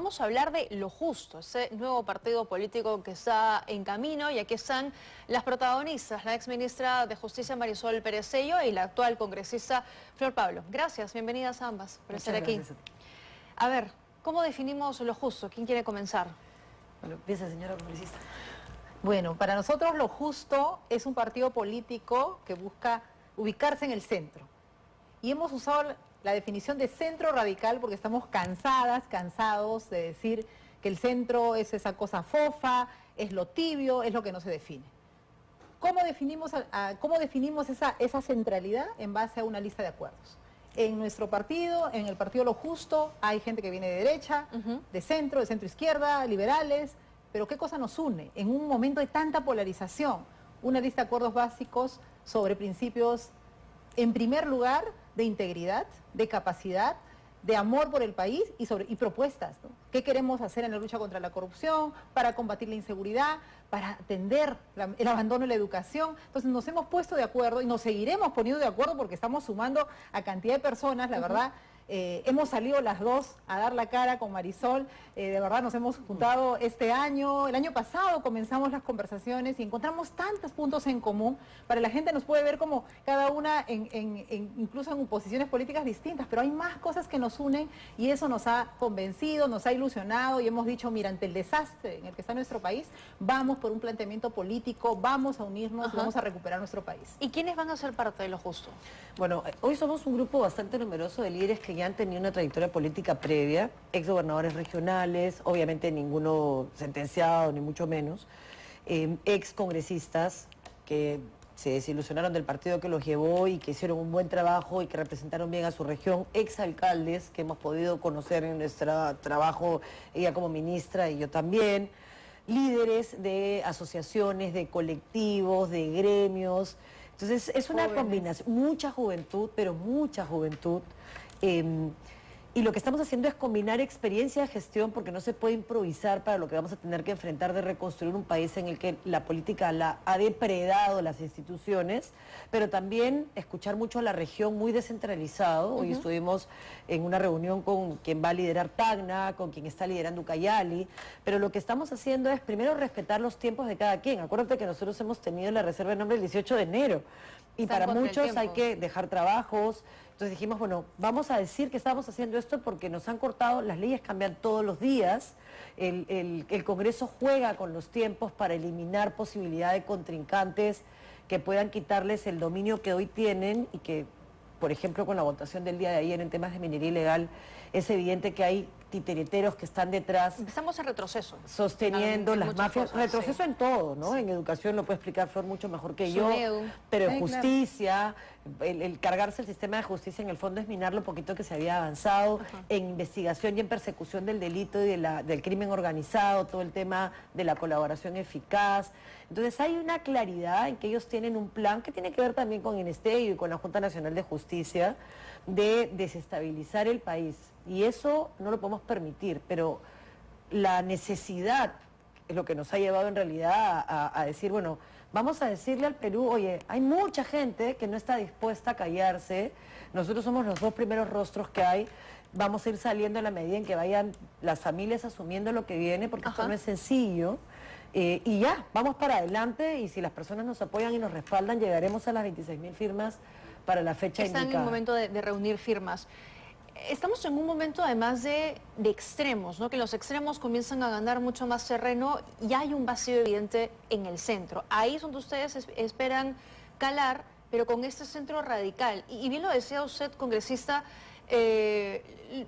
vamos a hablar de Lo Justo, ese nuevo partido político que está en camino, y aquí están las protagonistas, la exministra de Justicia Marisol Perezello y la actual congresista Flor Pablo. Gracias, bienvenidas a ambas por estar aquí. A ver, ¿cómo definimos Lo Justo? ¿Quién quiere comenzar? Bueno, empieza, señora congresista. Bueno, para nosotros Lo Justo es un partido político que busca ubicarse en el centro. Y hemos usado la definición de centro radical porque estamos cansados de decir que el centro es esa cosa fofa, es lo tibio, es lo que no se define. ¿Cómo definimos esa centralidad? En base a una lista de acuerdos. En nuestro partido, en el partido Lo Justo, hay gente que viene de derecha, de centro izquierda, liberales, pero ¿qué cosa nos une? En un momento de tanta polarización, una lista de acuerdos básicos sobre principios, en primer lugar, de integridad, de capacidad, de amor por el país y propuestas, ¿no? ¿Qué queremos hacer en la lucha contra la corrupción, para combatir la inseguridad, para atender el abandono en la educación? Entonces nos hemos puesto de acuerdo y nos seguiremos poniendo de acuerdo porque estamos sumando a cantidad de personas, la verdad. Hemos salido las dos a dar la cara con Marisol, de verdad nos hemos juntado este año, el año pasado comenzamos las conversaciones y encontramos tantos puntos en común. Para la gente nos puede ver como cada una incluso en posiciones políticas distintas, pero hay más cosas que nos unen y eso nos ha convencido, nos ha ilusionado y hemos dicho, mira, ante el desastre en el que está nuestro país, vamos por un planteamiento político, vamos a unirnos, vamos a recuperar nuestro país. ¿Y quiénes van a ser parte de Lo Justo? Bueno, hoy somos un grupo bastante numeroso de líderes que ya han tenido una trayectoria política previa, exgobernadores regionales, obviamente ninguno sentenciado, ni mucho menos, excongresistas que se desilusionaron del partido que los llevó y que hicieron un buen trabajo y que representaron bien a su región, exalcaldes que hemos podido conocer en nuestro trabajo, ella como ministra y yo también, líderes de asociaciones, de colectivos, de gremios. Entonces es una combinación, mucha juventud, pero mucha juventud. Y lo que estamos haciendo es combinar experiencia de gestión porque no se puede improvisar para lo que vamos a tener que enfrentar de reconstruir un país en el que la política ha depredado las instituciones, pero también escuchar mucho a la región muy descentralizado. Hoy estuvimos en una reunión con quien va a liderar Tacna, con quien está liderando Ucayali, pero lo que estamos haciendo es primero respetar los tiempos de cada quien. Acuérdate que nosotros hemos tenido la reserva de nombre el 18 de enero y para muchos hay que dejar trabajos. Entonces dijimos, bueno, vamos a decir que estamos haciendo esto porque nos han cortado, las leyes cambian todos los días, el Congreso juega con los tiempos para eliminar posibilidad de contrincantes que puedan quitarles el dominio que hoy tienen y que, por ejemplo, con la votación del día de ayer en temas de minería ilegal, es evidente que hay titereteros que están detrás. Empezamos en retroceso. Sosteniendo las mafias. Cosas, retroceso en todo, ¿no? Sí. En educación lo puede explicar Flor mucho mejor que yo. Pero en justicia, el cargarse el sistema de justicia en el fondo es minar lo poquito que se había avanzado. En investigación y en persecución del delito y del crimen organizado, todo el tema de la colaboración eficaz. Entonces hay una claridad en que ellos tienen un plan que tiene que ver también con INESTEIO y con la Junta Nacional de Justicia de desestabilizar el país. Y eso no lo podemos permitir, pero la necesidad es lo que nos ha llevado en realidad a decir, bueno, vamos a decirle al Perú, oye, hay mucha gente que no está dispuesta a callarse, nosotros somos los dos primeros rostros que hay, vamos a ir saliendo a la medida en que vayan las familias asumiendo lo que viene, porque esto no es sencillo, y ya, vamos para adelante, y si las personas nos apoyan y nos respaldan, llegaremos a las 26.000 firmas para la fecha indicada. Están en el momento de reunir firmas. Estamos en un momento además de extremos, ¿no? Que los extremos comienzan a ganar mucho más terreno y hay un vacío evidente en el centro. Ahí es donde ustedes esperan calar, pero con este centro radical. Y bien lo decía usted, congresista,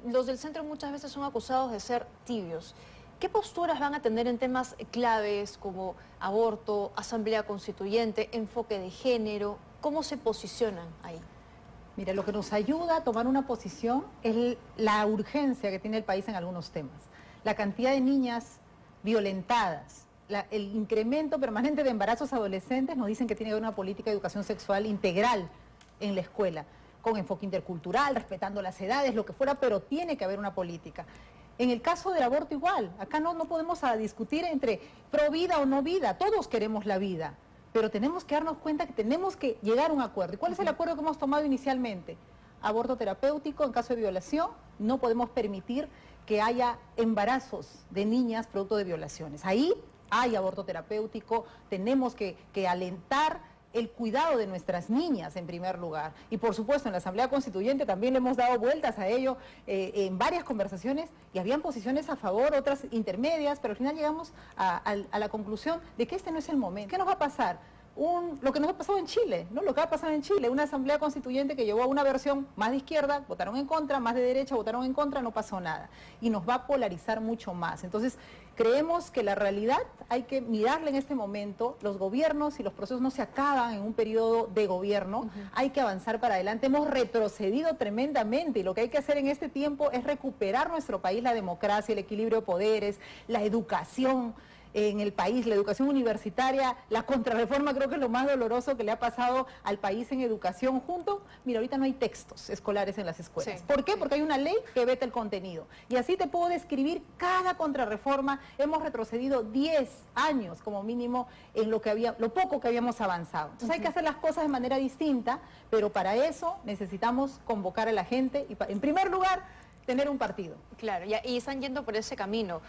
los del centro muchas veces son acusados de ser tibios. ¿Qué posturas van a tener en temas claves como aborto, asamblea constituyente, enfoque de género? ¿Cómo se posicionan ahí? Mira, lo que nos ayuda a tomar una posición es la urgencia que tiene el país en algunos temas. La cantidad de niñas violentadas, el incremento permanente de embarazos adolescentes nos dicen que tiene que haber una política de educación sexual integral en la escuela, con enfoque intercultural, respetando las edades, lo que fuera, pero tiene que haber una política. En el caso del aborto igual, acá no podemos discutir entre pro vida o no vida, todos queremos la vida. Pero tenemos que darnos cuenta que tenemos que llegar a un acuerdo. ¿Y cuál es el acuerdo que hemos tomado inicialmente? Aborto terapéutico en caso de violación. No podemos permitir que haya embarazos de niñas producto de violaciones. Ahí hay aborto terapéutico, tenemos que alentar el cuidado de nuestras niñas en primer lugar. Y por supuesto en la Asamblea Constituyente también le hemos dado vueltas a ello en varias conversaciones y habían posiciones a favor, otras intermedias, pero al final llegamos a la conclusión de que este no es el momento. ¿Qué nos va a pasar? Lo que nos ha pasado en Chile, ¿no? Lo que va a pasar en Chile, una asamblea constituyente que llevó a una versión más de izquierda, votaron en contra, más de derecha, votaron en contra, no pasó nada. Y nos va a polarizar mucho más. Entonces, creemos que la realidad hay que mirarla en este momento. Los gobiernos y los procesos no se acaban en un periodo de gobierno, hay que avanzar para adelante. Hemos retrocedido tremendamente y lo que hay que hacer en este tiempo es recuperar nuestro país, la democracia, el equilibrio de poderes, la educación en el país, la educación universitaria, la contrarreforma creo que es lo más doloroso que le ha pasado al país en educación junto. Mira, ahorita no hay textos escolares en las escuelas. Sí. ¿Por qué? Porque hay una ley que veta el contenido. Y así te puedo describir cada contrarreforma. Hemos retrocedido 10 años como mínimo en lo poco que habíamos avanzado. Entonces hay que hacer las cosas de manera distinta, pero para eso necesitamos convocar a la gente y en primer lugar tener un partido. Claro, y están yendo por ese camino.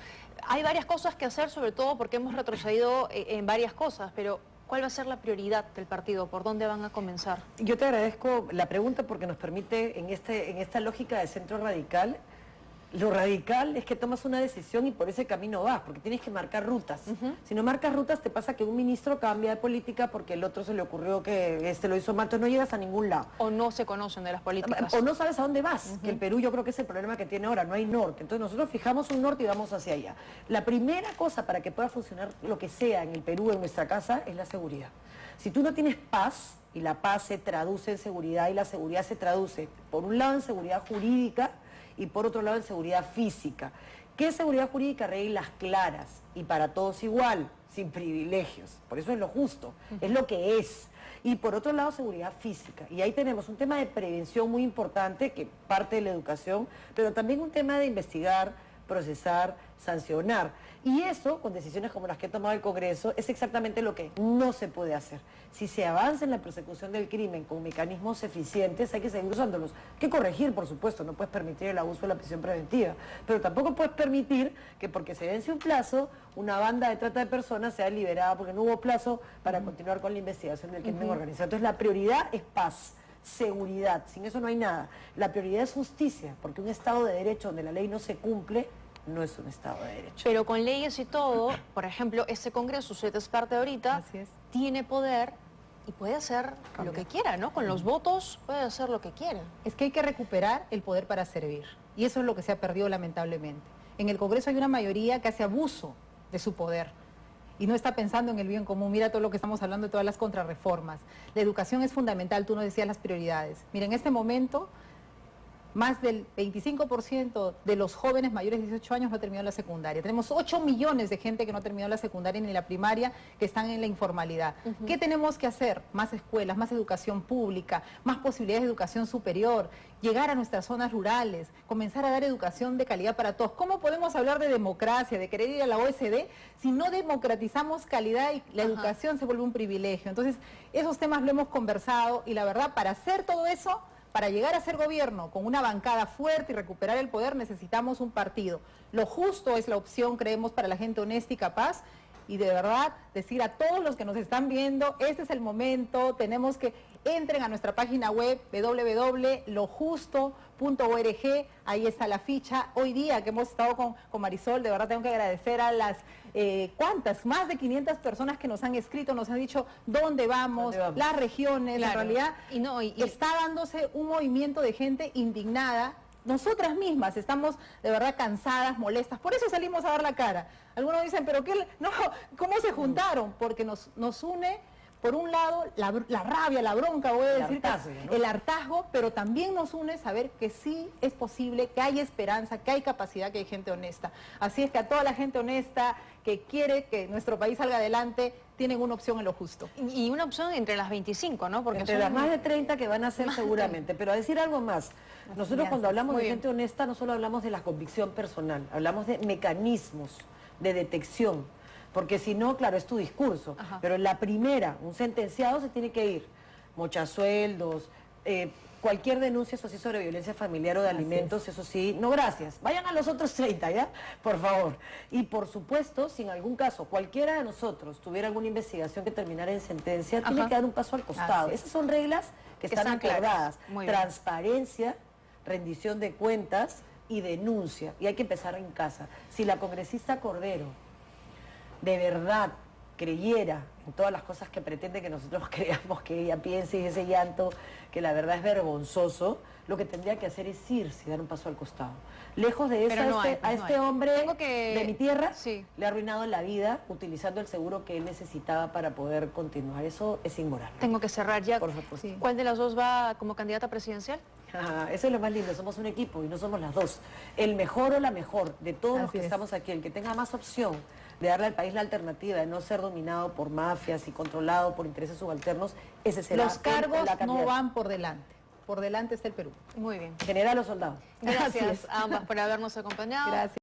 Hay varias cosas que hacer, sobre todo porque hemos retrocedido en varias cosas, pero ¿cuál va a ser la prioridad del partido? ¿Por dónde van a comenzar? Yo te agradezco la pregunta porque nos permite, en esta lógica de centro radical, lo radical es que tomas una decisión y por ese camino vas, porque tienes que marcar rutas. Si no marcas rutas, te pasa que un ministro cambia de política porque el otro se le ocurrió que este lo hizo mal, entonces no llegas a ningún lado. ¿O no se conocen de las políticas? O no sabes a dónde vas, que el Perú yo creo que es el problema que tiene ahora, no hay norte. Entonces nosotros fijamos un norte y vamos hacia allá. La primera cosa para que pueda funcionar lo que sea en el Perú, en nuestra casa, es la seguridad. Si tú no tienes paz, y la paz se traduce en seguridad, y la seguridad se traduce, por un lado, en seguridad jurídica, y por otro lado en seguridad física. ¿Qué es seguridad jurídica? Reglas claras y para todos igual, sin privilegios. Por eso es lo justo, es lo que es. Y por otro lado, seguridad física. Y ahí tenemos un tema de prevención muy importante, que parte de la educación, pero también un tema de investigar, procesar, sancionar. Y eso, con decisiones como las que ha tomado el Congreso, es exactamente lo que no se puede hacer. Si se avanza en la persecución del crimen con mecanismos eficientes, hay que seguir usándolos. Hay que corregir, por supuesto, no puedes permitir el abuso de la prisión preventiva, pero tampoco puedes permitir que porque se vence un plazo, una banda de trata de personas sea liberada porque no hubo plazo para continuar con la investigación del crimen organizado. Entonces la prioridad es paz, seguridad, sin eso no hay nada. La prioridad es justicia, porque un Estado de Derecho donde la ley no se cumple, no es un Estado de Derecho. Pero con leyes y todo, por ejemplo, este Congreso, usted es parte ahorita, Así es. tiene poder y puede hacer lo que quiera, ¿no? Con los votos puede hacer lo que quiera. Es que hay que recuperar el poder para servir. Y eso es lo que se ha perdido lamentablemente. En el Congreso hay una mayoría que hace abuso de su poder y no está pensando en el bien común. Mira todo lo que estamos hablando de todas las contrarreformas. La educación es fundamental, tú nos decías las prioridades. Mira, en este momento, más del 25% de los jóvenes mayores de 18 años no ha terminado la secundaria. Tenemos 8 millones de gente que no ha terminado la secundaria ni la primaria, que están en la informalidad. ¿Qué tenemos que hacer? Más escuelas, más educación pública, más posibilidades de educación superior, llegar a nuestras zonas rurales, comenzar a dar educación de calidad para todos. ¿Cómo podemos hablar de democracia, de querer ir a la OSD, si no democratizamos calidad y la educación se vuelve un privilegio? Entonces, esos temas lo hemos conversado y la verdad, para hacer todo eso, para llegar a ser gobierno con una bancada fuerte y recuperar el poder, necesitamos un partido. Lo justo es la opción, creemos, para la gente honesta y capaz. Y de verdad, decir a todos los que nos están viendo, este es el momento, tenemos que entren a nuestra página web www.lojusto.org, ahí está la ficha. Hoy día que hemos estado con Marisol, de verdad tengo que agradecer a las, más de 500 personas que nos han escrito, nos han dicho dónde vamos, las regiones, Claro. en realidad Y está dándose un movimiento de gente indignada. Nosotras mismas estamos de verdad cansadas, molestas, por eso salimos a dar la cara. Algunos dicen, pero ¿cómo se juntaron? Porque nos une, por un lado, la rabia, la bronca, voy a decir, hartazgo, ¿no? el hartazgo, pero también nos une saber que sí es posible, que hay esperanza, que hay capacidad, que hay gente honesta. Así es que a toda la gente honesta que quiere que nuestro país salga adelante, tienen una opción en lo justo. Y una opción entre las 25, ¿no? Porque Entre son las más de 30 que van a ser seguramente. Pero a decir algo más, nosotros cuando hablamos Muy de bien. gente honesta no solo hablamos de la convicción personal, hablamos de mecanismos de detección. Porque si no, claro, es tu discurso. Ajá. Pero en la primera, un sentenciado se tiene que ir. Mochasueldos, Cualquier denuncia, eso sí, sobre violencia familiar o de alimentos, eso sí, no gracias. Vayan a los otros 30, ¿ya? Por favor. Y por supuesto, si en algún caso cualquiera de nosotros tuviera alguna investigación que terminara en sentencia, tiene que dar un paso al costado. Esas son reglas que están acordadas. Transparencia, rendición de cuentas y denuncia. Y hay que empezar en casa. Si la congresista Cordero de verdad creyera en todas las cosas que pretende que nosotros creamos que ella piense y ese llanto, que la verdad es vergonzoso, lo que tendría que hacer es irse y dar un paso al costado. Lejos de eso, a este hombre de mi tierra le ha arruinado la vida utilizando el seguro que él necesitaba para poder continuar. Eso es inmoral. Tengo que cerrar ya. Por favor. Sí. ¿Cuál de las dos va como candidata presidencial? Eso es lo más lindo, somos un equipo y no somos las dos. El mejor o la mejor de todos los que estamos aquí, el que tenga más opción de darle al país la alternativa, de no ser dominado por mafias y controlado por intereses subalternos, ese será los cargos no van por delante está el Perú. Muy bien. General o soldado. Gracias a ambas por habernos acompañado. Gracias.